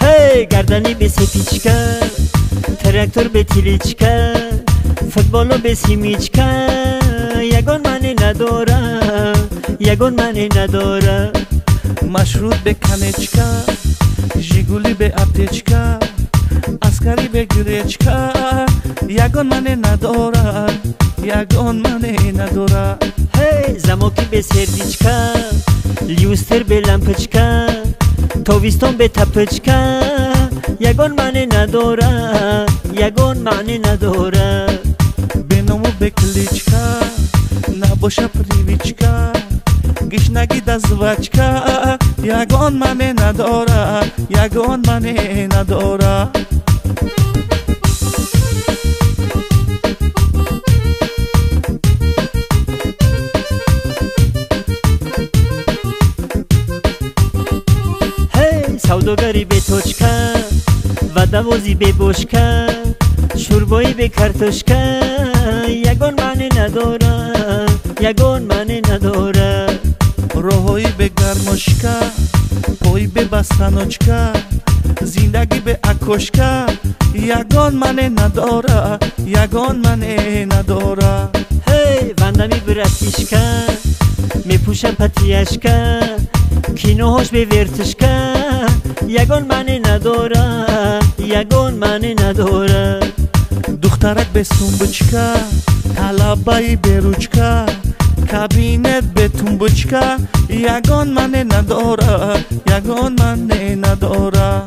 هی گردنی به سپیچکا، تراکتور به تیلیچکا، فوتبالو به سیمیچکا. یگان مانه نداره، یگان مانه نداره. مشروط به کنچکا، ژیگولی به اپتیچکا، اسکری به گریچکا. یگان مانه نداره، یگان مانه نداره. هی زموکی به سردیچکا، لیوستر به لمپچکا، تاویستون به تپچکا. یگان مانه نداره، یگان مانه نداره. بنامو به کلیچکا، نباشه پریویچکا، گشنگی دزوچکا. یگان مانه نداره، یگان مانه نداره. سوداگری به توچکا و دوازی به بوشکا، شوربایی به کرتوشکا. یگان مانه نداره، یگان مانه نداره. راهایی به گرماشکا، پایی به بستانوچکا، زندگی به اکوشکا. یگان مانه نداره، یگان مانه نداره. هی وندمی براتیشکا، میپوشم پتیشکا، کینوهاش به ورتشکا. یگان مانه نداره، یگان مانه نداره. دخترک به سنبچکا، طلبایی به روچکا، کابینت به تنبچکا. یگان مانه نداره، یگان مانه نداره.